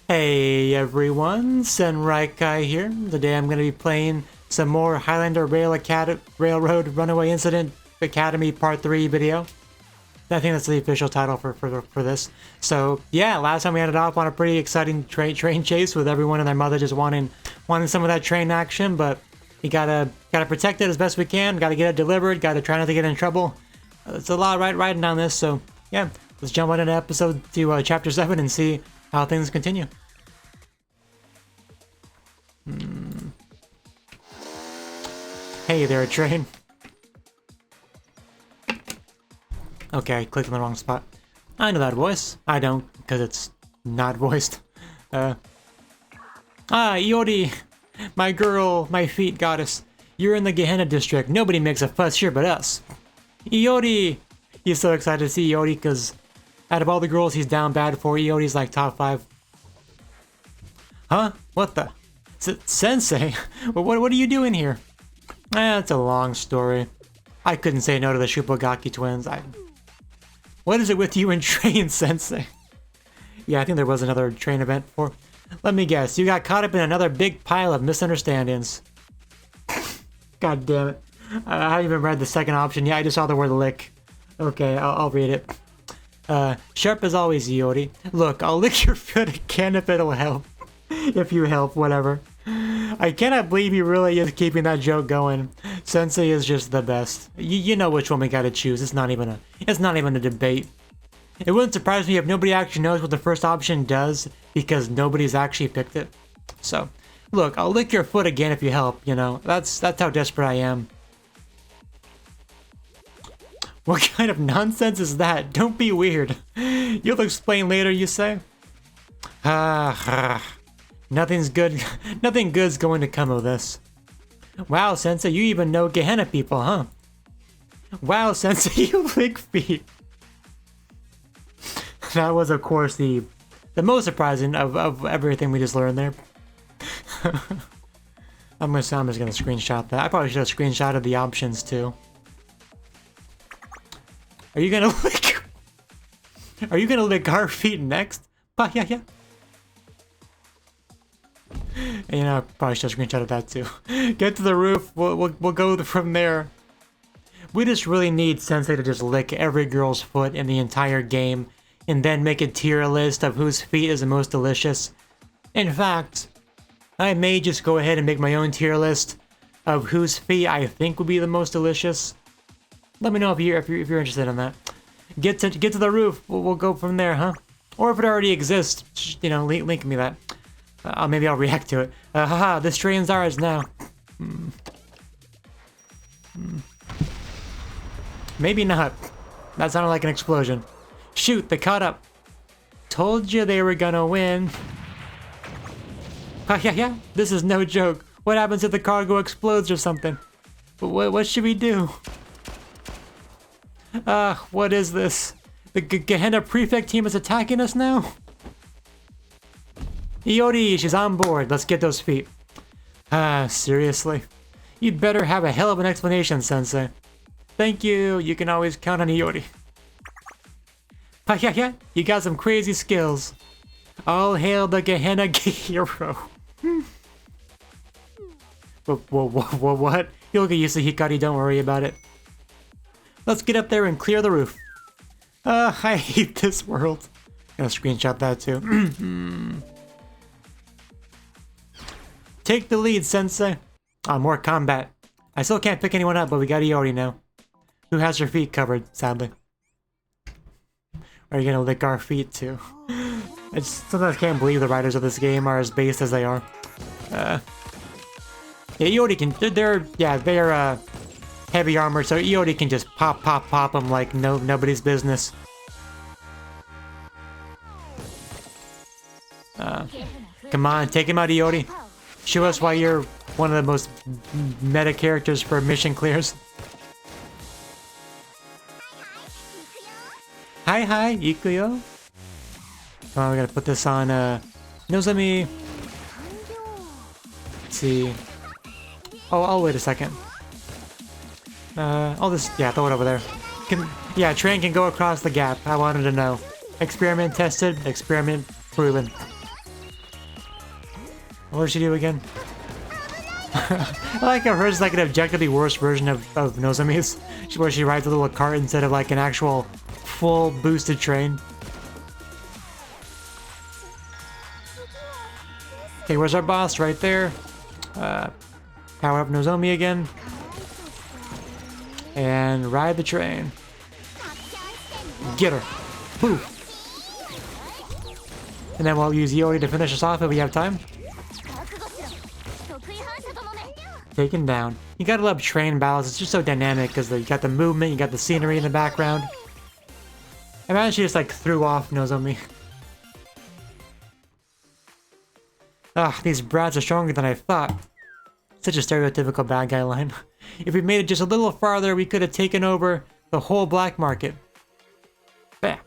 Hey everyone, Senraikai here. Today I'm going to be playing some more Highlander Railroad Runaway Incident Academy Part 3 video. I think that's the official title for this. So yeah, last time we ended off on a pretty exciting train chase with everyone and their mother just wanting some of that train action, but you gotta protect it as best we can, gotta get it delivered, gotta try not to get in trouble. It's a lot riding on this, so yeah, let's jump on into chapter 7 and see how things continue. Hey there, train. Okay, I clicked on the wrong spot. I know that voice. I don't, because it's not voiced. Iori! My girl, my feet goddess. You're in the Gehenna district. Nobody makes a fuss here but us. Iori! He's so excited to see Iori, because out of all the girls he's down bad for, Iori's like top 5. Huh? What the? Sensei? What are you doing here? It's a long story. I couldn't say no to the Shupogaki twins. What is it with you and train, Sensei? Yeah, I think there was another train event before. Let me guess, you got caught up in another big pile of misunderstandings. God damn it. I haven't even read the second option. Yeah, I just saw the word lick. Okay, I'll read it. Sharp as always, Iori. Look, I'll lick your foot again if it'll help. If you help, whatever. I cannot believe he really is keeping that joke going. Sensei is just the best. You know which one we gotta choose. It's not even a debate. It wouldn't surprise me if nobody actually knows what the first option does because nobody's actually picked it. So, look, I'll lick your foot again if you help, you know. That's how desperate I am. What kind of nonsense is that? Don't be weird. You'll explain later, you say? Nothing good's going to come of this. Wow, Sensei, you even know Gehenna people, huh? Wow, Sensei, you lick feet. That was, of course, the most surprising of everything we just learned there. I'm just gonna screenshot that. I probably should have screenshotted the options too. Are you gonna lick? Are you gonna lick our feet next? Yeah. You know, I probably should have screenshotted that too. Get to the roof. We'll go from there. We just really need Sensei to just lick every girl's foot in the entire game, and then make a tier list of whose feet is the most delicious. In fact, I may just go ahead and make my own tier list of whose feet I think would be the most delicious. Let me know if you're interested in that. Get to the roof. We'll go from there, huh? Or if it already exists, you know, link me that. Maybe I'll react to it. Haha, this train's ours now. Maybe not. That sounded like an explosion. Shoot, they caught up. Told you they were gonna win. Yeah, this is no joke. What happens if the cargo explodes or something? What should we do? What is this? The Gehenna Prefect team is attacking us now? Iori, she's on board. Let's get those feet. Seriously? You'd better have a hell of an explanation, Sensei. Thank you. You can always count on Iori. Yeah, you got some crazy skills. All hail the Gehenna hero. What? You'll get used to Hikari, don't worry about it. Let's get up there and clear the roof. I hate this world. I'm gonna screenshot that too. Take the lead, Sensei. More combat. I still can't pick anyone up, but we got Iori now. Who has her feet covered, sadly. Are you gonna lick our feet too? I sometimes can't believe the writers of this game are as based as they are. Yeah, Iori can. They're heavy armor, so Iori can just pop them like nobody's business. Come on, take him out, Iori. Show us why you're one of the most meta characters for mission clears. Hi, Ikuyo. Come on, we gotta put this on, Nozomi. Let's see. Oh, I'll wait a second. I'll just, throw it over there. Train can go across the gap. I wanted to know. Experiment tested, experiment proven. What does she do again? I like how hers is like an objectively worse version of Nozomi's, where she rides a little cart instead of like an actual full boosted train. Okay, where's our boss? Right there. Power up Nozomi again. And ride the train. Get her. Boo. And then we'll use Iori to finish us off if we have time. Taken down. You gotta love train battles. It's just so dynamic because you got the movement, you got the scenery in the background. Imagine she just like threw off Nozomi. Ah, these brats are stronger than I thought. Such a stereotypical bad guy line. If we made it just a little farther, we could have taken over the whole black market. Bah.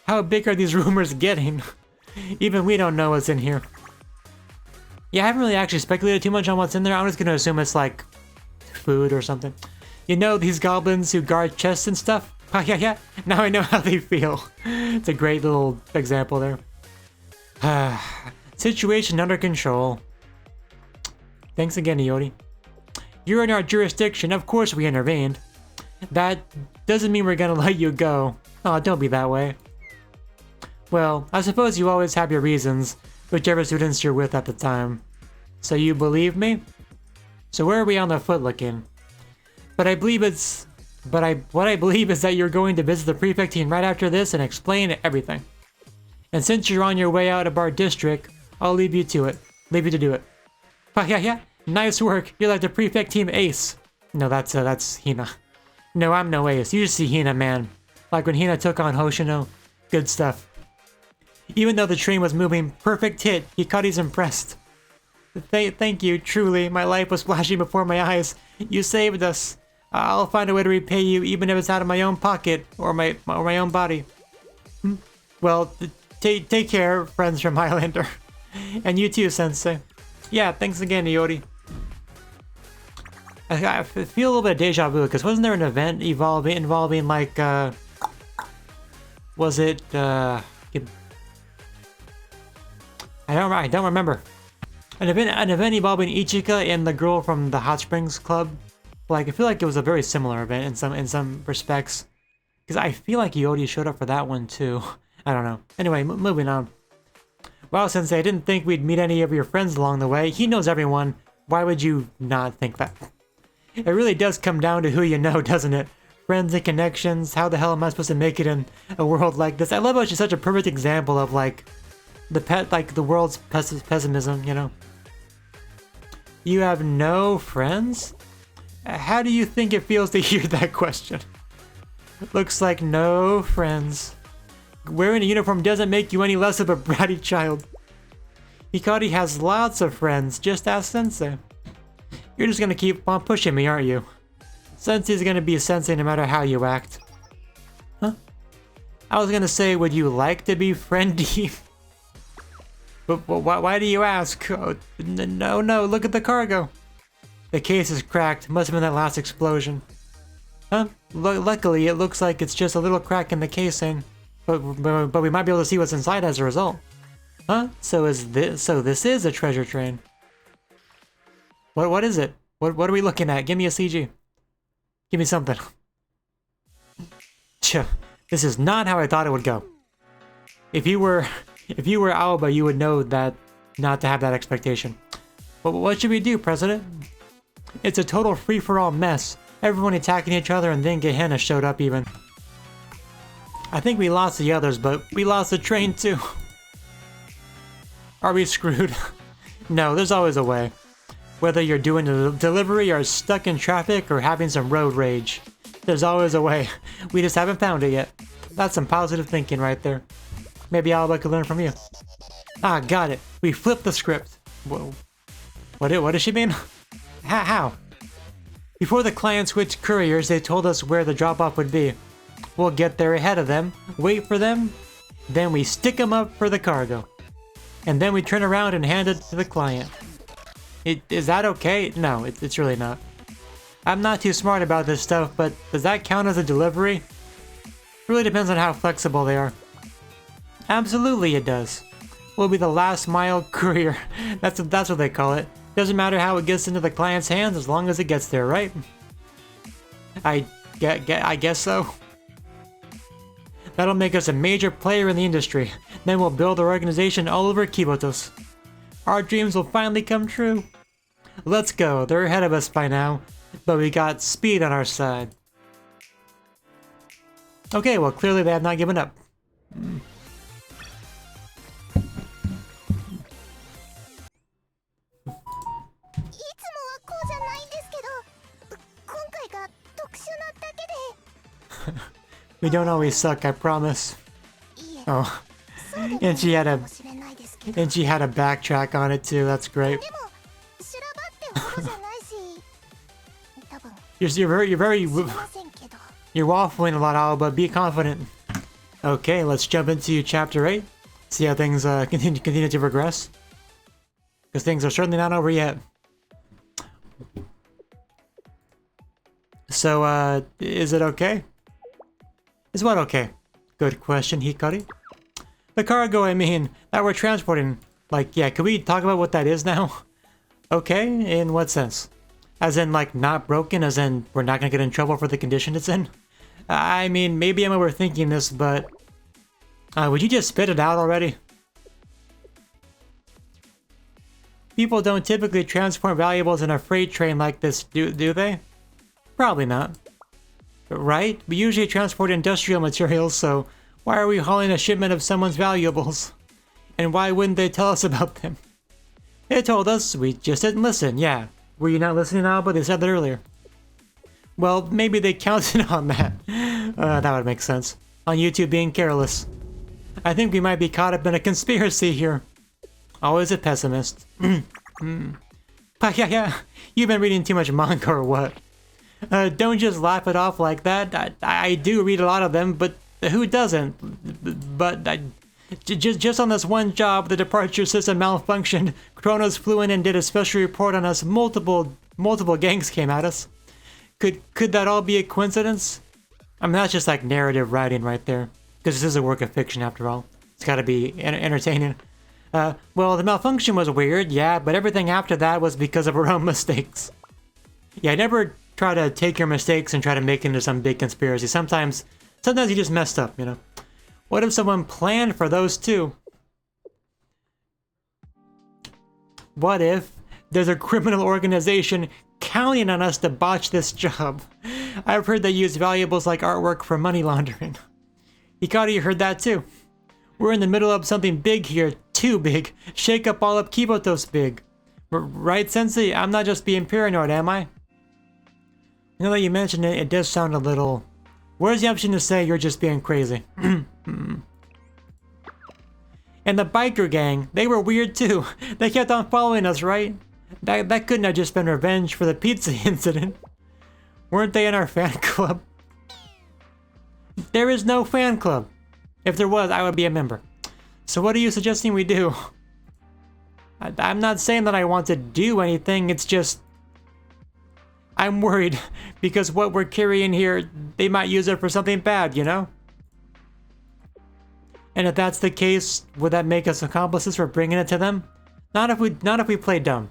How big are these rumors getting? Even we don't know what's in here. Yeah, I haven't really actually speculated too much on what's in there. I'm just gonna assume it's like food or something. You know these goblins who guard chests and stuff? Yeah. Now I know how they feel. It's a great little example there. Situation under control. Thanks again, Iori. You're in our jurisdiction. Of course we intervened. That doesn't mean we're gonna let you go. Oh, don't be that way. Well, I suppose you always have your reasons, whichever students you're with at the time. So you believe me? So where are we on the foot looking? What I believe is that you're going to visit the prefect team right after this and explain everything. And since you're on your way out of our district, I'll leave you to it. Leave you to do it. Yeah. Nice work. You're like the prefect team ace. No, that's Hina. No, I'm no ace. You just see Hina, man. Like when Hina took on Hoshino. Good stuff. Even though the train was moving, perfect hit. Hikari's impressed. Thank you, truly. My life was flashing before my eyes. You saved us. I'll find a way to repay you, even if it's out of my own pocket or my own body. Well, take care, friends from Highlander. And you too, Sensei. Yeah, thanks again, Iori. I feel a little bit of deja vu, because wasn't there an event involving like, was it, I don't remember. An event involving Ichika and the girl from the Hot Springs Club. Like, I feel like it was a very similar event in some respects. Because I feel like Iori showed up for that one too. I don't know. Anyway, moving on. Wow, Sensei, I didn't think we'd meet any of your friends along the way. He knows everyone. Why would you not think that? It really does come down to who you know, doesn't it? Friends and connections. How the hell am I supposed to make it in a world like this? I love how she's such a perfect example of like the world's pessimism, you know? You have no friends? How do you think it feels to hear that question? Looks like no friends. Wearing a uniform doesn't make you any less of a bratty child. Hikari has lots of friends, just ask Sensei. You're just gonna keep on pushing me, aren't you? Sensei's gonna be a sensei no matter how you act. Huh? I was gonna say, would you like to be friendly? But why do you ask? Oh, no, look at the cargo. The case is cracked, must have been that last explosion. Huh? Luckily, it looks like it's just a little crack in the casing. But we might be able to see what's inside as a result. Huh? So this is a treasure train. What is it? What are we looking at? Give me a CG. Give me something. This is not how I thought it would go. If you were Aoba, you would know that not to have that expectation. But what should we do, President? It's a total free-for-all mess. Everyone attacking each other, and then Gehenna showed up even. I think we lost the others, but we lost the train too. Are we screwed? No, there's always a way. Whether you're doing a delivery or stuck in traffic or having some road rage, there's always a way. We just haven't found it yet. That's some positive thinking right there. Maybe Alba could learn from you. Ah, got it. We flipped the script. Whoa. What does she mean? How? Before the client switched couriers, they told us where the drop-off would be. We'll get there ahead of them, wait for them, then we stick them up for the cargo. And then we turn around and hand it to the client. Is that okay? No, it's really not. I'm not too smart about this stuff, but does that count as a delivery? Really depends on how flexible they are. Absolutely it does. will be the last mile courier. That's what they call it. Doesn't matter how it gets into the client's hands as long as it gets there, right? I guess so. That'll make us a major player in the industry. Then we'll build our organization all over Kibotos. Our dreams will finally come true. Let's go. They're ahead of us by now, but we got speed on our side. Okay, well, clearly they have not given up. はこうじゃないんですけど、今回が特殊なだけで。We don't always suck, I promise. Oh, and she had a backtrack on it too. That's great. You're waffling a lot, Al, but be confident. Okay, let's jump into chapter 8. See how things continue to progress. Because things are certainly not over yet. So, is it okay? Is what okay? Good question, Hikari. The cargo, I mean, that we're transporting. Like, yeah, can we talk about what that is now? Okay, in what sense? As in, like, not broken? As in, we're not gonna get in trouble for the condition it's in? I mean, maybe I'm overthinking this, but... would you just spit it out already? People don't typically transport valuables in a freight train like this, do they? Probably not. Right? We usually transport industrial materials, so why are we hauling a shipment of someone's valuables? And why wouldn't they tell us about them? They told us, we just didn't listen, yeah. Were you not listening now? But they said that earlier. Well, maybe they counted on that. That would make sense. On YouTube being careless. I think we might be caught up in a conspiracy here. Always a pessimist. But yeah, you've been reading too much manga or what? Don't just laugh it off like that. I do read a lot of them, but who doesn't? But just on this one job, the departure system malfunctioned. Kronos flew in and did a special report on us. Multiple gangs came at us. Could that all be a coincidence? I mean, that's just like narrative writing right there. Because this is a work of fiction after all. It's gotta be entertaining. Well, the malfunction was weird, yeah, but everything after that was because of our own mistakes. Yeah, never try to take your mistakes and try to make it into some big conspiracy. Sometimes you just messed up, you know? What if someone planned for those too? What if there's a criminal organization counting on us to botch this job? I've heard they use valuables like artwork for money laundering. Hikari heard that too. We're in the middle of something big here, too big. Shake up all up Kibotos big. Right, Sensei? I'm not just being paranoid, am I? Now that you mention it, it does sound a little... Where's the option to say you're just being crazy? And the biker gang, they were weird too. They kept on following us, right? That couldn't have just been revenge for the pizza incident. Weren't they in our fan club? There is no fan club. If there was, I would be a member. So what are you suggesting we do? I'm not saying that I want to do anything, it's just... I'm worried, because what we're carrying here, they might use it for something bad, you know? And if that's the case, would that make us accomplices for bringing it to them? Not if we play dumb.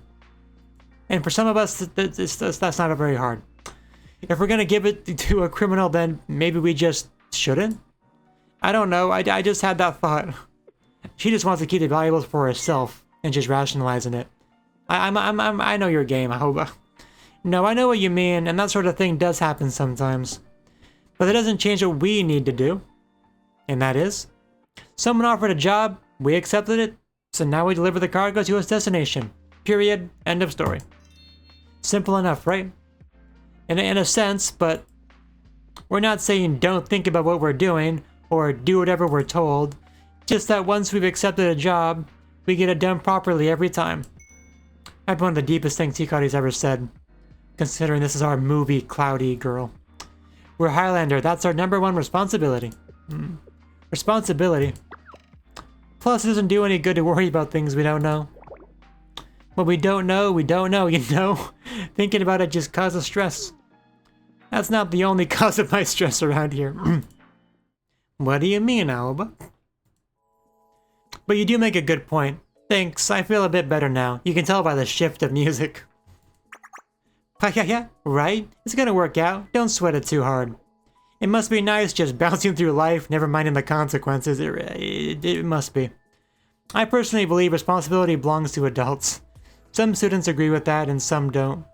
And for some of us, that's not very hard. If we're gonna give it to a criminal, then maybe we just shouldn't? I don't know, I just had that thought. She just wants to keep the valuables for herself, and just rationalizing it. I know your game, I hope. No, I know what you mean, and that sort of thing does happen sometimes. But it doesn't change what we need to do. And that is? Someone offered a job, we accepted it, so now we deliver the cargo to its destination. Period. End of story. Simple enough, right? In a sense, but we're not saying don't think about what we're doing, or do whatever we're told. Just that once we've accepted a job, we get it done properly every time. That's one of the deepest things Hikari's ever said. Considering this is our movie, Cloudy Girl. We're Highlander, that's our #1 responsibility. Responsibility. Plus, it doesn't do any good to worry about things we don't know. What we don't know, you know? Thinking about it just causes stress. That's not the only cause of my stress around here. What do you mean, Aoba? But you do make a good point. Thanks, I feel a bit better now. You can tell by the shift of music. Yeah, right? It's gonna work out. Don't sweat it too hard. It must be nice just bouncing through life, never minding the consequences. It must be. I personally believe responsibility belongs to adults. Some students agree with that and some don't.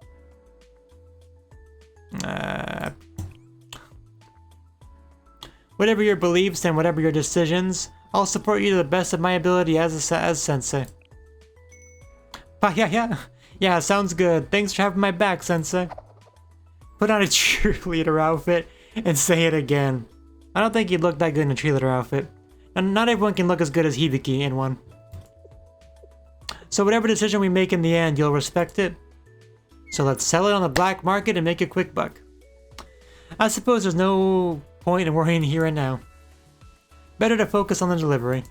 Whatever your beliefs and whatever your decisions, I'll support you to the best of my ability as sensei. Yeah, sounds good. Thanks for having my back, sensei. Put on a cheerleader outfit and say it again. I don't think you'd look that good in a cheerleader outfit. And not everyone can look as good as Hibiki in one. So whatever decision we make in the end, you'll respect it? So let's sell it on the black market and make a quick buck. I suppose there's no point in worrying here and now. Better to focus on the delivery.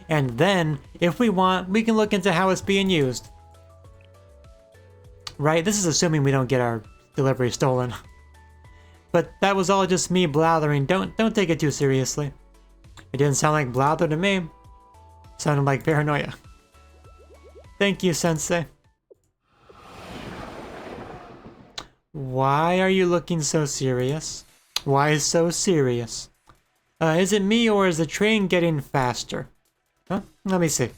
And then, if we want, we can look into how it's being used. Right, this is assuming we don't get our delivery stolen. But that was all just me blathering. Don't take it too seriously. It didn't sound like blather to me. It sounded like paranoia. Thank you, sensei. Why are you looking so serious? Why so serious? Is it me or is the train getting faster? Huh? Let me see.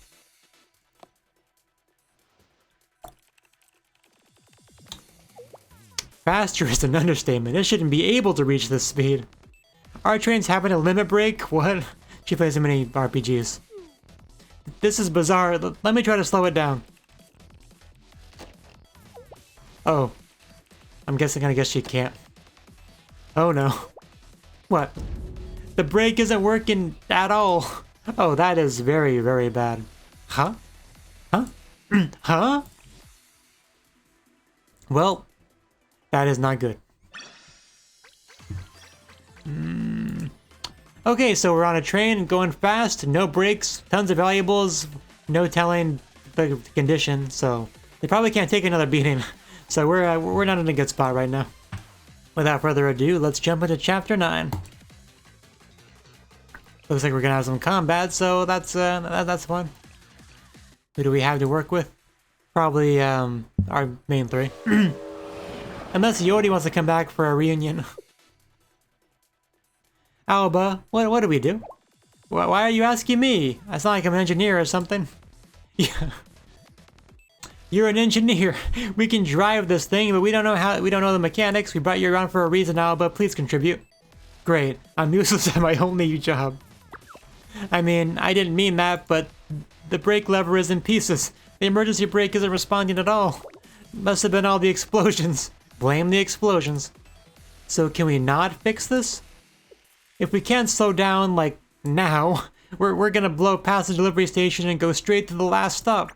Faster is an understatement. It shouldn't be able to reach this speed. Our train's having a limit break? What? She plays so many RPGs. This is bizarre. Let me try to slow it down. Oh. I guess she can't. Oh no. What? The brake isn't working at all. Oh, that is very, very bad. Huh? Huh? Huh? Well, that is not good. Okay, so we're on a train going fast, no brakes, tons of valuables, no telling the condition, so they probably can't take another beating. So we're not in a good spot right now. Without further ado, let's jump into chapter 9. Looks like we're gonna have some combat, so that's fun. Who do we have to work with? Probably our main three. Unless Yodi wants to come back for a reunion. Alba, what do we do? Why are you asking me? It's not like I'm an engineer or something. Yeah. You're an engineer. We can drive this thing, but we don't know the mechanics. We brought you around for a reason, Alba. Please contribute. Great. I'm useless at my only job. I mean, I didn't mean that, but the brake lever is in pieces. The emergency brake isn't responding at all. Must have been all the explosions. Blame the explosions. So can we not fix this? If we can't slow down, like, now, we're gonna blow past the delivery station and go straight to the last stop.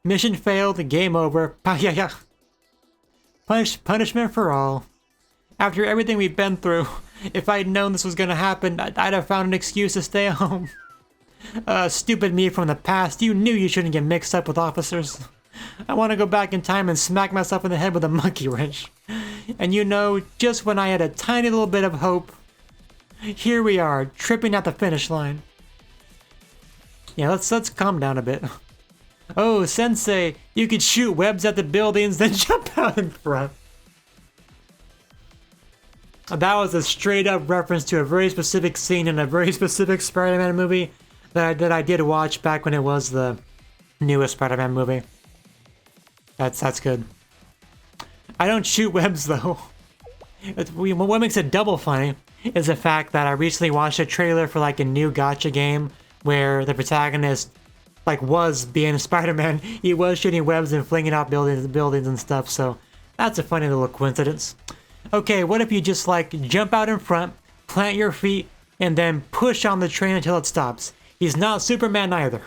Mission failed, game over. Punishment for all. After everything we've been through, if I'd known this was gonna happen, I'd have found an excuse to stay home. Stupid me from the past, you knew you shouldn't get mixed up with officers. I want to go back in time and smack myself in the head with a monkey wrench. And you know, just when I had a tiny little bit of hope, here we are, tripping at the finish line. Yeah, let's calm down a bit. Oh, Sensei, you could shoot webs at the buildings, then jump out in front. That was a straight up reference to a very specific scene in a very specific Spider-Man movie that I did watch back when it was the newest Spider-Man movie. That's good. I don't shoot webs though. What makes it double funny is the fact that I recently watched a trailer for like a new gacha game where the protagonist like was being Spider-Man. He was shooting webs and flinging out buildings and stuff, so that's a funny little coincidence. Okay, what if you just like jump out in front, plant your feet, and then push on the train until it stops? He's not Superman either.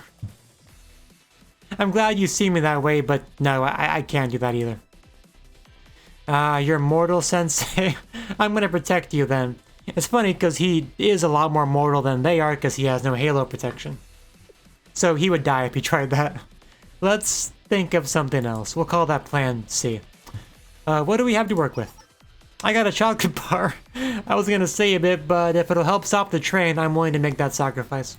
I'm glad you see me that way, but no, I can't do that either. You're mortal, Sensei. I'm gonna protect you then. It's funny because he is a lot more mortal than they are because he has no halo protection. So he would die if he tried that. Let's think of something else. We'll call that Plan C. What do we have to work with? I got a chocolate bar. I was gonna say a bit, but if it'll help stop the train, I'm willing to make that sacrifice.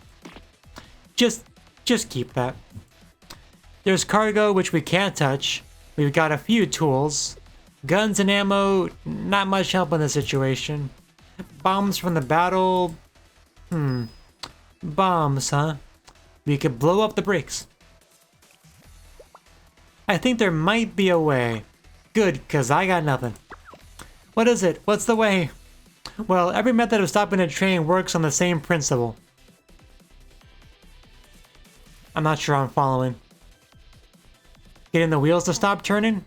Just Just keep that. There's cargo, which we can't touch. We've got a few tools. Guns and ammo, not much help in this situation. Bombs from the battle. Bombs, huh? We could blow up the brakes. I think there might be a way. Good, cause I got nothing. What is it? What's the way? Well, every method of stopping a train works on the same principle. I'm not sure I'm following. Getting the wheels to stop turning?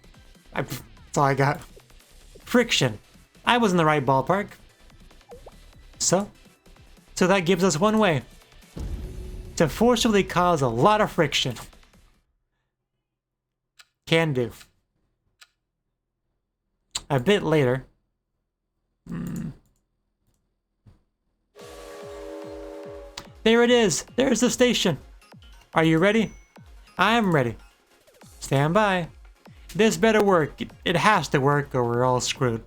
That's all I got. Friction. I was in the right ballpark. So that gives us one way. To forcibly cause a lot of friction. Can do. A bit later. There it is. There's the station. Are you ready? I'm ready. Stand by. This better work. It has to work or we're all screwed.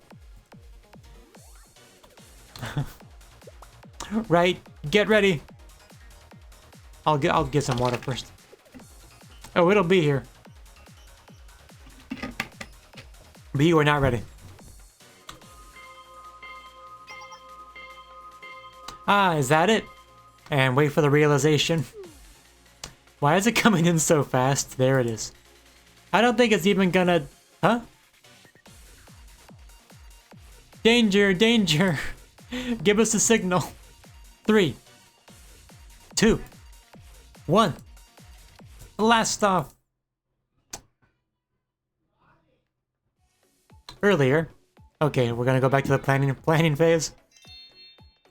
Right. Get ready. I'll get some water first. Oh, it'll be here. But you are not ready. Ah, is that it? And wait for the realization. Why is it coming in so fast? There it is. I don't think it's even gonna... Huh? Danger, danger. Give us a signal. 3, 2, 1. Blast off. Earlier. Okay, we're gonna go back to the planning phase.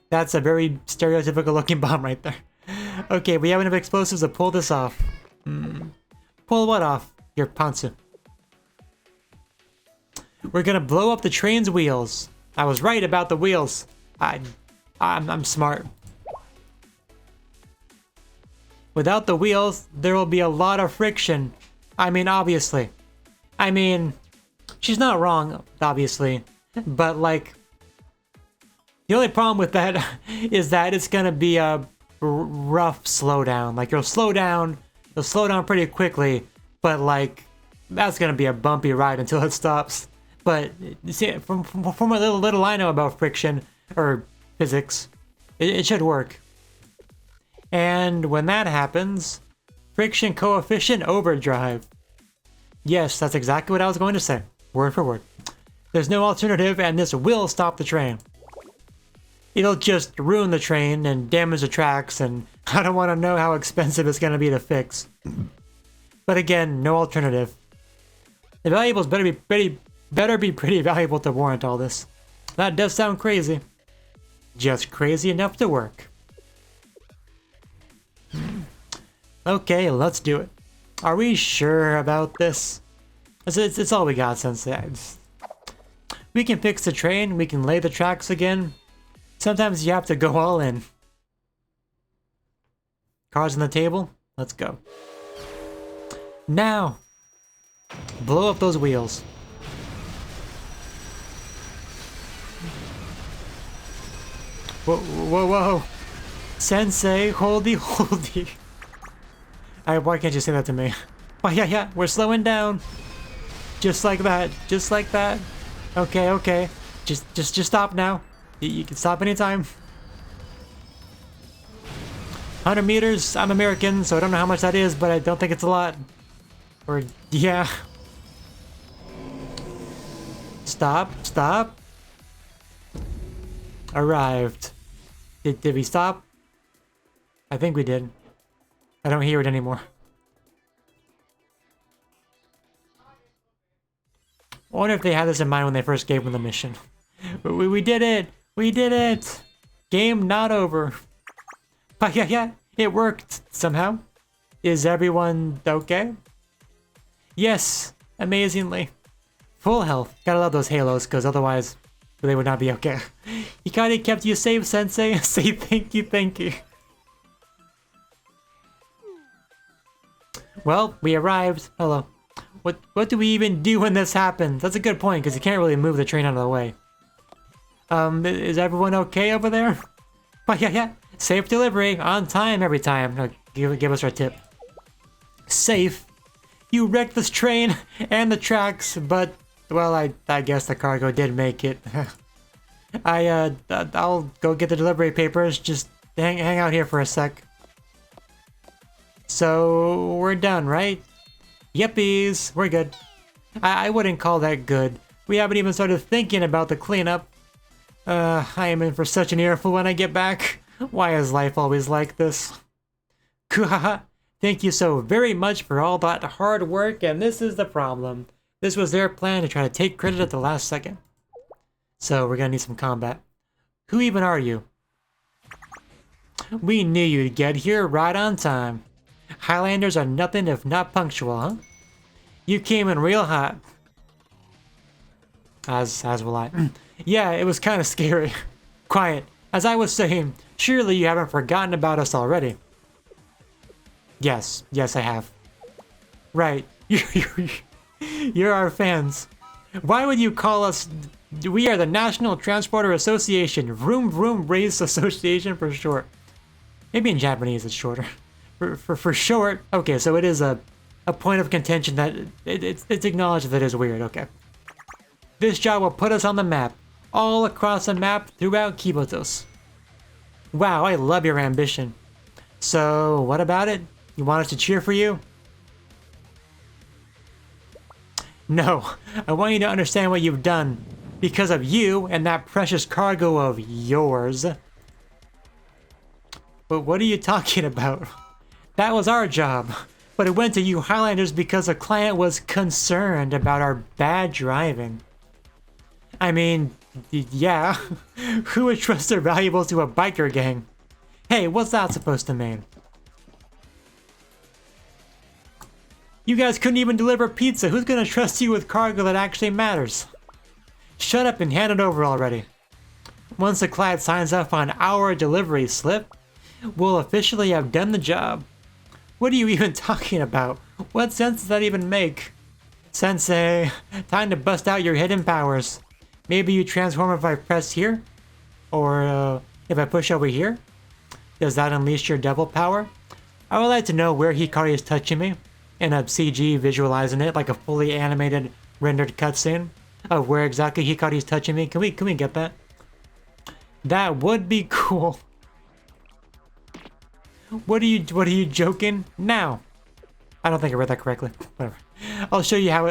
That's a very stereotypical looking bomb right there. Okay, we have enough explosives to pull this off. Pull what off? Your Ponzu. We're gonna blow up the train's wheels. I was right about the wheels. I'm smart. Without the wheels, there will be a lot of friction. I mean, obviously. I mean, she's not wrong, obviously. But, like, the only problem with that is that it's gonna be a rough slowdown. Like, you'll slow down pretty quickly, but, like, that's gonna be a bumpy ride until it stops. But, see, from a little I know about friction, or physics, it should work. And when that happens, friction coefficient overdrive. Yes, that's exactly what I was going to say, word for word. There's no alternative, and this will stop the train. It'll just ruin the train and damage the tracks, and I don't want to know how expensive it's going to be to fix. But again, no alternative. The valuables better be pretty valuable to warrant all this. That does sound crazy. Just crazy enough to work. Okay, let's do it. Are we sure about this? It's all we got, Sensei. We can fix the train, we can lay the tracks again. Sometimes you have to go all in. Cards on the table? Let's go. Now! Blow up those wheels. Whoa, whoa, whoa! Sensei, holdy. Why can't you say that to me? Oh, yeah, we're slowing down. Just like that, just like that. Okay. Just stop now. You can stop anytime. 100 meters, I'm American, so I don't know how much that is, but I don't think it's a lot. Or, yeah. Stop. Arrived. Did we stop? I think we did. I don't hear it anymore. I wonder if they had this in mind when they first gave them the mission. We did it! We did it! Game not over. But yeah, it worked somehow. Is everyone okay? Yes, amazingly. Full health. Gotta love those halos, because otherwise they would not be okay. He kinda kept you safe, Sensei. Say thank you. Well, we arrived. Hello. What do we even do when this happens? That's a good point, because you can't really move the train out of the way. Is everyone okay over there? But yeah. Safe delivery, on time every time. No, give us our tip. Safe. You wrecked this train and the tracks, but, well, I guess the cargo did make it. I'll go get the delivery papers. Just hang out here for a sec. So, we're done, right? Yippies, we're good. I wouldn't call that good. We haven't even started thinking about the cleanup. I am in for such an earful when I get back. Why is life always like this? Kuhaha. Thank you so very much for all that hard work, and this is the problem. This was their plan to try to take credit at the last second. So we're gonna need some combat. Who even are you? We knew you'd get here right on time. Highlanders are nothing if not punctual, huh? You came in real hot. As will I. Yeah, it was kind of scary. Quiet. As I was saying, surely you haven't forgotten about us already. Yes, I have. Right. You're our fans. Why would you call us... We are the National Transporter Association. Vroom Vroom Race Association for short. Maybe in Japanese it's shorter. For short. Okay, so it is a point of contention that it's acknowledged that it is weird. Okay. This job will put us on the map. All across the map throughout Kibotos. Wow, I love your ambition. So, what about it? You want us to cheer for you? No, I want you to understand what you've done. Because of you and that precious cargo of yours. But what are you talking about? That was our job. But it went to you Highlanders because a client was concerned about our bad driving. I mean, yeah. Who would trust their valuables to a biker gang? Hey, what's that supposed to mean? You guys couldn't even deliver pizza. Who's gonna trust you with cargo that actually matters? Shut up and hand it over already. Once the client signs off on our delivery slip, we'll officially have done the job. What are you even talking about? What sense does that even make? Sensei, time to bust out your hidden powers. Maybe you transform if I press here? Or if I push over here? Does that unleash your devil power? I would like to know where Hikari is touching me. In a CG visualizing it like a fully animated rendered cutscene of where exactly Hikari is touching me. Can we get that? That would be cool. What are you joking? Now. I don't think I read that correctly. Whatever. I'll show you how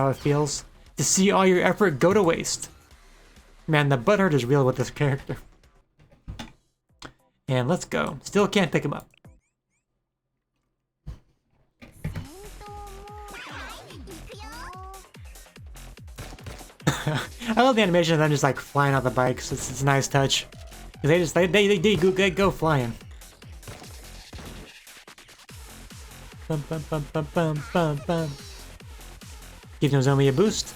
it feels to see all your effort go to waste. Man, the butthurt is real with this character. And let's go. Still can't pick him up. I love the animation of them just like flying off the bikes. It's a nice touch. They go flying. Bum, bum, bum, bum, bum, bum, bum. Give Nozomi a boost.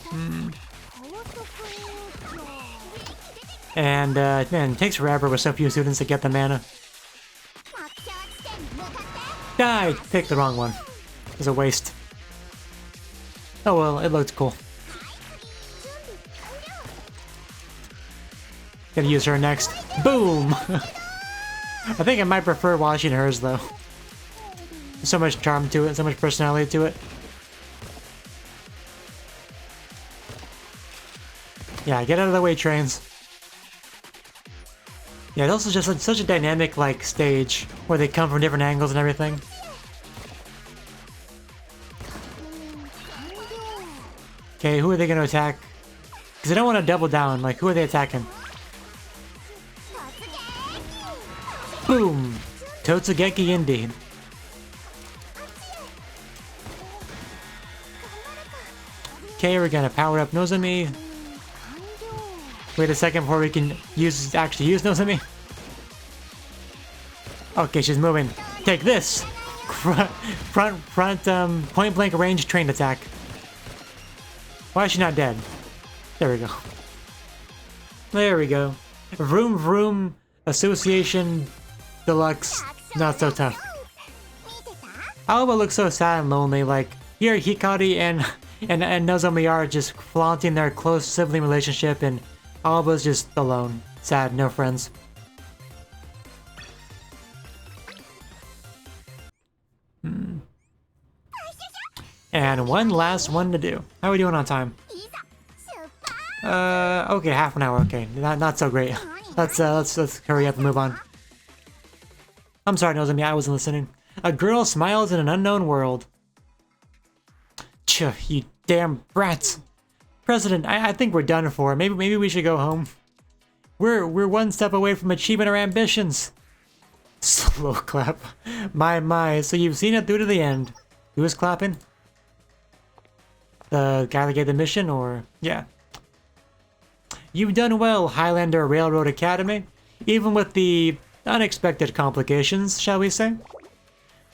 And man, it takes forever with so few students to get the mana. Die! Picked the wrong one. It was a waste. Oh well, it looked cool. Gotta use her next. Boom! I think I might prefer watching hers though. There's so much charm to it, so much personality to it. Yeah, get out of the way, trains. Yeah, it's also just such a dynamic, like, stage where they come from different angles and everything. Okay, who are they gonna attack? Because I don't want to double down. Like, who are they attacking? Boom! Totsugeki indeed. Okay, we're gonna power up Nozomi. Wait a second before we can actually use Nozomi. Okay, she's moving. Take this! Front, point blank range train attack. Why is she not dead? There we go. There we go. Vroom Vroom Association Deluxe. Not so tough. Alba looks so sad and lonely. Like, here Hikari and Nozomi are just flaunting their close sibling relationship, and Alba's just alone. Sad, no friends. And one last one to do. How are we doing on time? いざ出発 Okay, half an hour. Okay, not so great. Let's hurry up and move on. I'm sorry, Nozomi, I wasn't listening. A girl smiles in an unknown world. Ch, you damn brats. President, I think we're done for. Maybe we should go home. We're one step away from achieving our ambitions. Slow clap. My, so you've seen it through to the end. Who was clapping? The guy that gave the mission, or... Yeah. You've done well, Highlander Railroad Academy. Even with the unexpected complications, shall we say?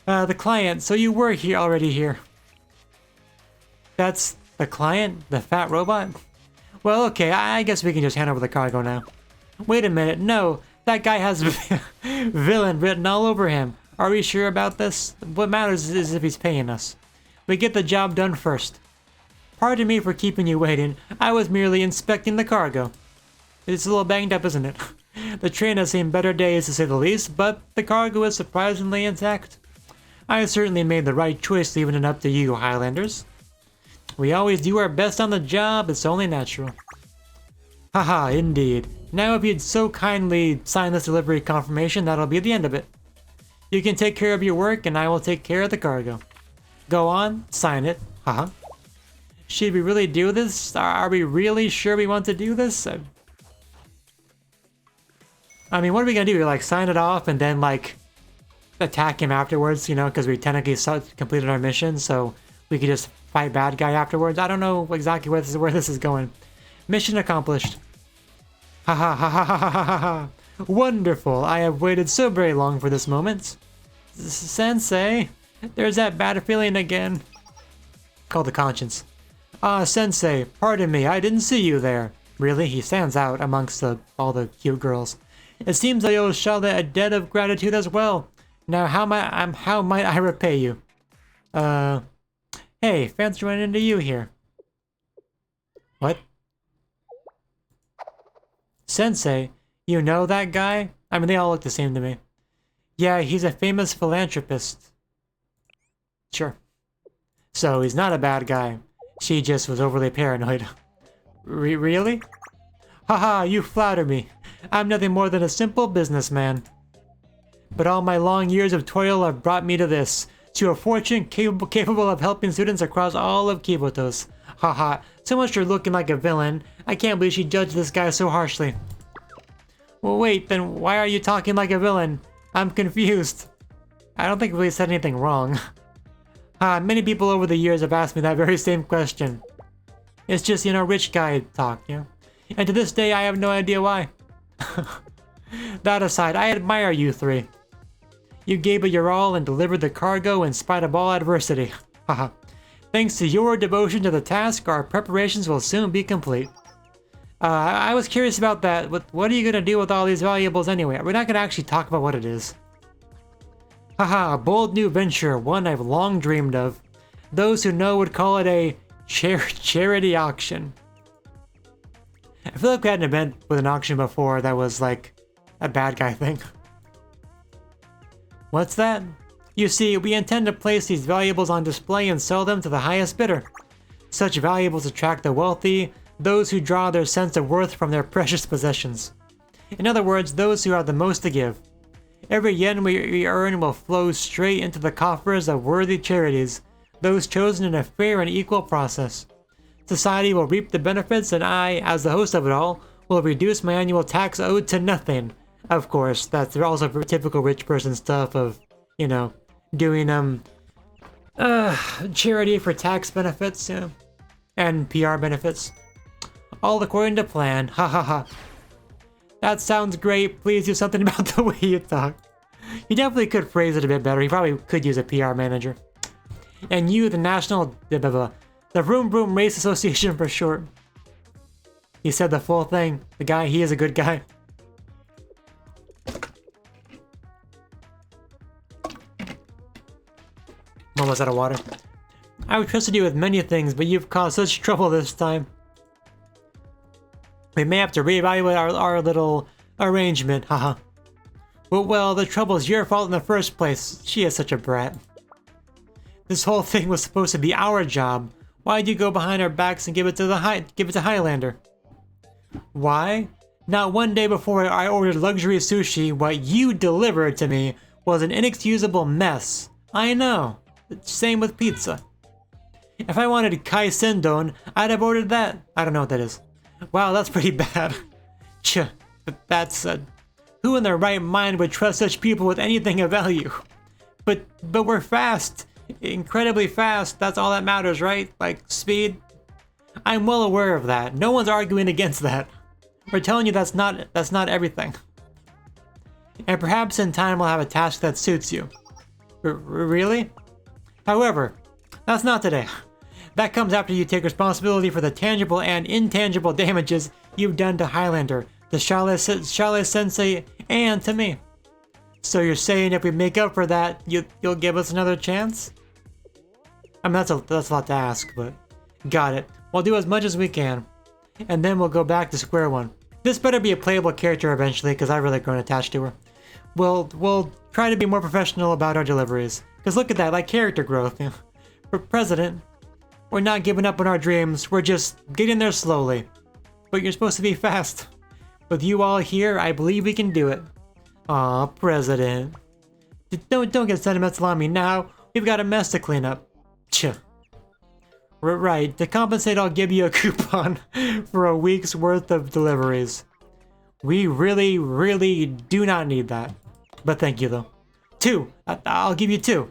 The client, so you were already here. That's the client? The fat robot? Well, okay, I guess we can just hand over the cargo now. Wait a minute, no, that guy has villain written all over him. Are we sure about this? What matters is if he's paying us. We get the job done first. Pardon me for keeping you waiting. I was merely inspecting the cargo. It's a little banged up, isn't it? The train has seen better days, to say the least, but the cargo is surprisingly intact. I certainly made the right choice leaving it up to you, Highlanders. We always do our best on the job, it's only natural. Haha, indeed. Now if you'd so kindly sign this delivery confirmation, that'll be the end of it. You can take care of your work, and I will take care of the cargo. Go on, sign it. Haha. Should we really do this? Are we really sure we want to do this? I mean, what are we gonna do? Like, sign it off and then, like, attack him afterwards, you know, because we technically completed our mission, so we could just fight bad guy afterwards. I don't know exactly where this is going. Mission accomplished. Ha ha ha ha ha ha ha ha. Wonderful. I have waited so very long for this moment. Sensei, there's that bad feeling again. Called the conscience. Ah, Sensei, pardon me, I didn't see you there. Really? He stands out amongst all the cute girls. It seems I owe Charlotte a debt of gratitude as well. Now, how might I repay you? Hey, fancy running into you here. What? Sensei, you know that guy? I mean, they all look the same to me. Yeah, he's a famous philanthropist. Sure. So, he's not a bad guy. She just was overly paranoid. Really? Haha, you flatter me. I'm nothing more than a simple businessman. But all my long years of toil have brought me to this. To a fortune capable of helping students across all of Kibotos. Haha, so much for looking like a villain. I can't believe she judged this guy so harshly. Well, wait, then why are you talking like a villain? I'm confused. I don't think we said anything wrong. Many people over the years have asked me that very same question. It's just, you know, rich guy talk, you know? And to this day, I have no idea why. That aside, I admire you three. You gave it your all and delivered the cargo in spite of all adversity. Haha. Thanks to your devotion to the task, our preparations will soon be complete. I was curious about that. What are you gonna do with all these valuables anyway? We're not gonna actually talk about what it is. Haha, a bold new venture, one I've long dreamed of. Those who know would call it a charity auction. I feel like we had an event with an auction before that was like a bad guy thing. What's that? You see, we intend to place these valuables on display and sell them to the highest bidder. Such valuables attract the wealthy, those who draw their sense of worth from their precious possessions. In other words, those who have the most to give. Every yen we earn will flow straight into the coffers of worthy charities, those chosen in a fair and equal process. Society will reap the benefits, and I, as the host of it all, will reduce my annual tax owed to nothing. Of course, that's also typical rich person stuff of, you know, doing charity for tax benefits, you know, and PR benefits. All according to plan, ha ha ha. That sounds great, please do something about the way you talk. You definitely could phrase it a bit better, you probably could use a PR manager. And you, the National, the Vroom Vroom Race Association for short. He said the full thing. The guy, he is a good guy. I'm almost out of water. I would trusted you with many things, but you've caused such trouble this time. We may have to reevaluate our little arrangement, haha. Well, the trouble's your fault in the first place. She is such a brat. This whole thing was supposed to be our job. Why'd you go behind our backs and give it to Highlander? Why? Not one day before I ordered luxury sushi, what you delivered to me was an inexcusable mess. I know. Same with pizza. If I wanted kai sendon, I'd have ordered that. I don't know what that is. Wow, that's pretty bad. That said, who in their right mind would trust such people with anything of value? But we're fast. Incredibly fast. That's all that matters, right? Like speed. I'm well aware of that. No one's arguing against that. We're telling you that's not everything. And perhaps in time we'll have a task that suits you. Really? However, that's not today. That comes after you take responsibility for the tangible and intangible damages you've done to Highlander, to Shale Sensei, and to me. So you're saying if we make up for that, you'll give us another chance? I mean, that's a lot to ask, but got it. We'll do as much as we can, and then we'll go back to square one. This better be a playable character eventually, because I've really grown attached to her. We'll try to be more professional about our deliveries. Because look at that, like character growth. For President, we're not giving up on our dreams, we're just getting there slowly. But you're supposed to be fast. With you all here, I believe we can do it. Aw, President. Don't get sentimental on me now. We've got a mess to clean up. Right, to compensate, I'll give you a coupon for a week's worth of deliveries. We really, really do not need that. But thank you, though. 2. I'll give you 2.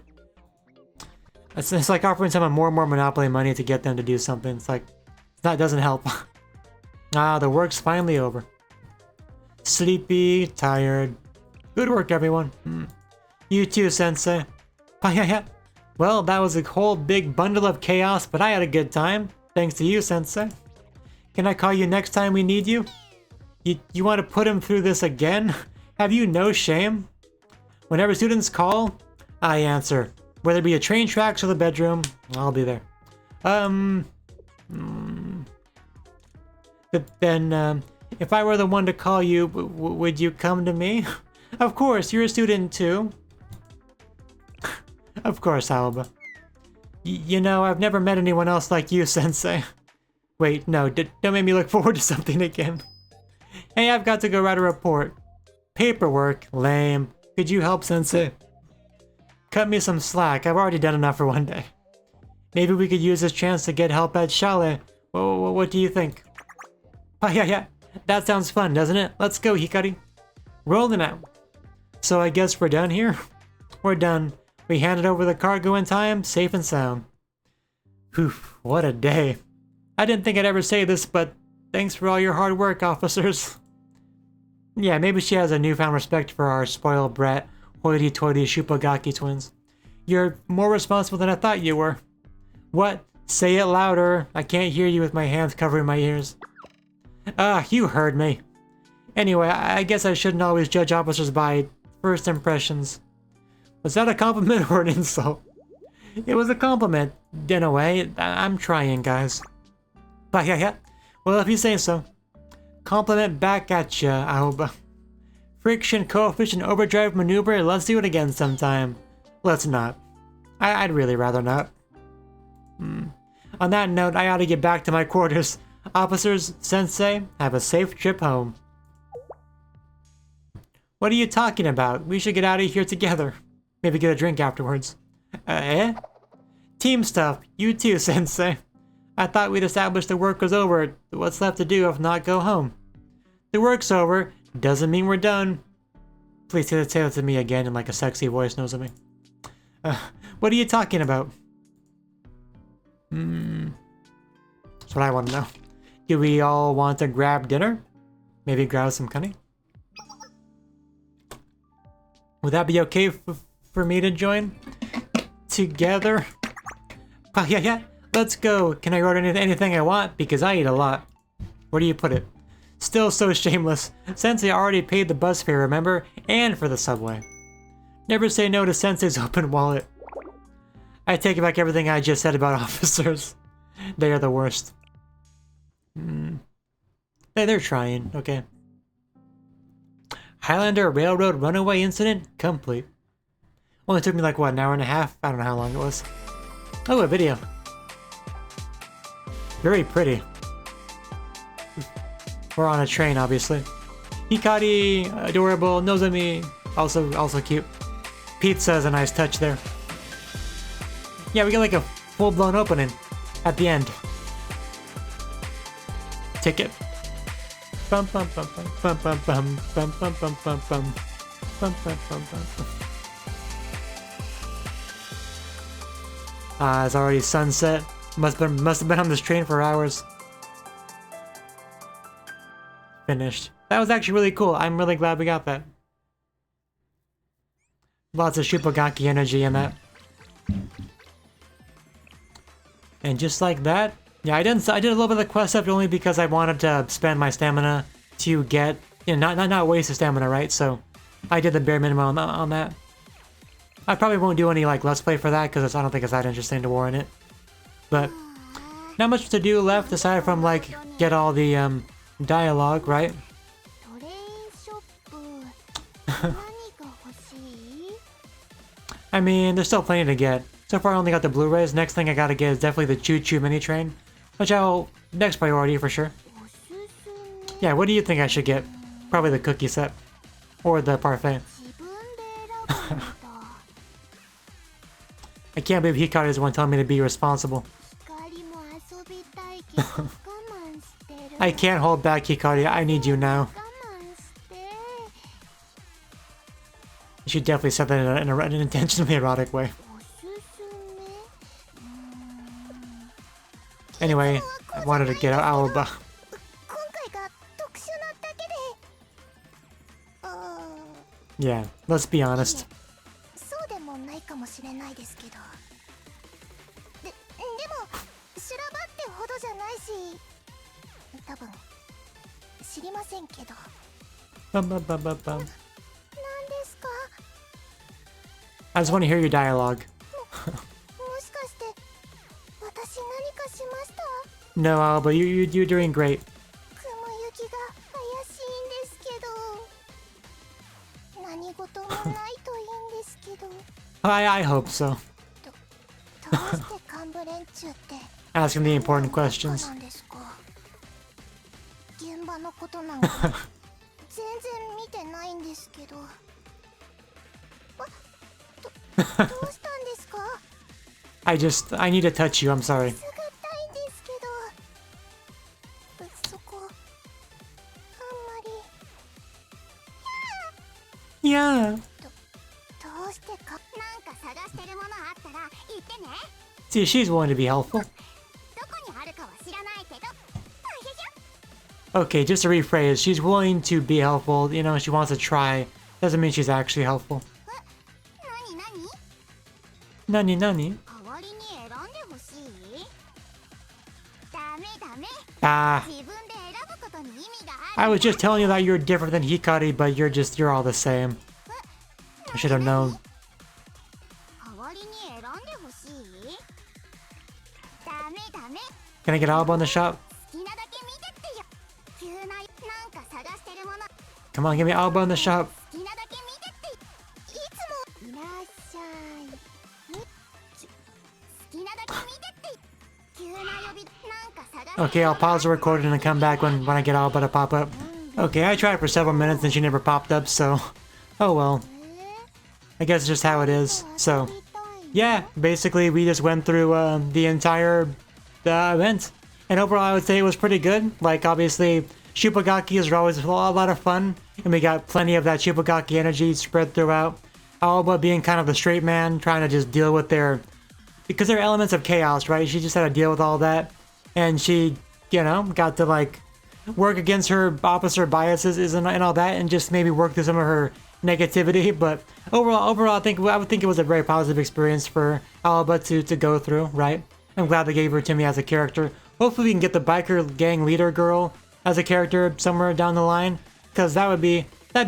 It's like offering someone more and more Monopoly money to get them to do something. It's like, that doesn't help. The work's finally over. Sleepy, tired. Good work, everyone. You too, Sensei. Well, that was a whole big bundle of chaos, but I had a good time. Thanks to you, Sensei. Can I call you next time we need you? You want to put him through this again? Have you no shame? Whenever students call, I answer. Whether it be a train tracks or the bedroom, I'll be there. But then, if I were the one to call you, would you come to me? Of course, you're a student too. Of course, Alba. You know, I've never met anyone else like you, Sensei. Wait, no, don't make me look forward to something again. Hey, I've got to go write a report. Paperwork? Lame. Could you help, Sensei? Cut me some slack. I've already done enough for one day. Maybe we could use this chance to get help at Shale. What do you think? Yeah. That sounds fun, doesn't it? Let's go, Hikari. Rolling out. So I guess we're done here? We're done. We handed over the cargo in time, safe and sound. Whew, what a day. I didn't think I'd ever say this, but thanks for all your hard work, officers. Yeah, maybe she has a newfound respect for our spoiled brat, hoity-toity Shupagaki twins. You're more responsible than I thought you were. What? Say it louder. I can't hear you with my hands covering my ears. You heard me. Anyway, I guess I shouldn't always judge officers by first impressions. Was that a compliment or an insult? It was a compliment, in a way. I'm trying, guys. Yeah. Well, if you say so. Compliment back at ya, Aoba. Friction coefficient overdrive maneuver, let's do it again sometime. Let's not. I'd really rather not. On that note, I ought to get back to my quarters. Officers, Sensei, have a safe trip home. What are you talking about? We should get out of here together. Maybe get a drink afterwards. Team stuff. You too, Sensei. I thought we'd established the work was over. What's left to do if not go home? The work's over. Doesn't mean we're done. Please say that to me again in like a sexy voice, knows of me. What are you talking about? That's what I want to know. Do we all want to grab dinner? Maybe grab some honey? Would that be okay for me to join? Together? Yeah. Let's go. Can I order anything I want? Because I eat a lot. Where do you put it? Still so shameless. Sensei already paid the bus fare, remember? And for the subway. Never say no to Sensei's open wallet. I take back everything I just said about officers. They are the worst. They're trying, okay. Highlander Railroad Runaway Incident complete. Only took me like, what, an hour and a half? I don't know how long it was. Oh, a video. Very pretty. We're on a train, obviously. Hikari, adorable. Nozomi, also cute. Pizza is a nice touch there. Yeah, we get like a full-blown opening at the end. Ticket. Bum bum bum bum bum bum bum bum bum bum bum bum bum bum bum. It's already sunset. Must have been on this train for hours. Finished. That was actually really cool. I'm really glad we got that. Lots of Shupagaki energy in that. And just like that, yeah, I did a little bit of the quest stuff only because I wanted to spend my stamina to get, you know, not waste the stamina, right? So I did the bare minimum on that. I probably won't do any like let's play for that because I don't think it's that interesting to warrant it. But not much to do left aside from like get all the dialogue, right? I mean, there's still plenty to get. So far I only got the Blu-rays. Next thing I gotta get is definitely the Choo Choo mini train, which I'll next priority for sure. Yeah, what do you think I should get? Probably the cookie set or the parfait. I can't believe Hikari is the one telling me to be responsible. I can't hold back, Hikari. I need you now. You should definitely set that in an intentionally erotic way. Anyway, I wanted to get out Aoba. Yeah, let's be honest. Bum, bum, bum, bum, bum. I just want to hear your dialogue. No, Alba, you're doing great. I hope so. Ask him the important questions. I need to touch you, I'm sorry. Yeah. See, she's willing to be helpful. Okay, just to rephrase, she's willing to be helpful, you know, she wants to try. Doesn't mean she's actually helpful. Nani nani? I was just telling you that you're different than Hikari, but you're all the same. I should have known. Can I get Alba in the shop? Come on, give me Alba in the shop. Okay, I'll pause the recording and come back when I get Alba to pop up. Okay, I tried for several minutes and she never popped up, so... Oh well. I guess it's just how it is. So, yeah, basically we just went through the entire event. And overall I would say it was pretty good. Like, obviously, Shupagakis are always a lot of fun. And we got plenty of that Shupagaki energy spread throughout. Alba being kind of the straight man, trying to just deal with their... Because they're elements of chaos, right? She just had to deal with all that. And she, you know, got to like work against her opposite biases and all that, and just maybe work through some of her negativity. But overall, I would think it was a very positive experience for Alba to go through, right? I'm glad they gave her to me as a character. Hopefully we can get the biker gang leader girl as a character somewhere down the line, because that'd be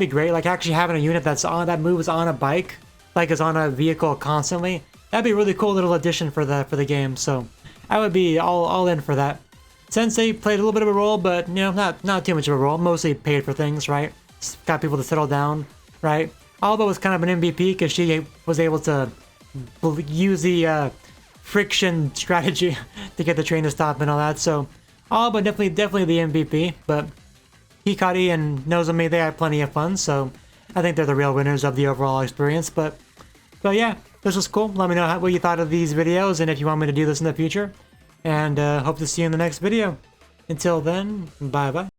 great. Like actually having a unit that moves on a bike, like is on a vehicle constantly. That'd be a really cool little addition for the game. So I would be all in for that. Sensei played a little bit of a role, but you know, not too much of a role. Mostly paid for things, right? Got people to settle down, right? Alba was kind of an MVP because she was able to use the friction strategy to get the train to stop and all that. So, all but definitely the MVP. But Hikari and Nozomi, they had plenty of fun. So, I think they're the real winners of the overall experience. But yeah, this was cool. Let me know what you thought of these videos and if you want me to do this in the future. And hope to see you in the next video. Until then, bye bye.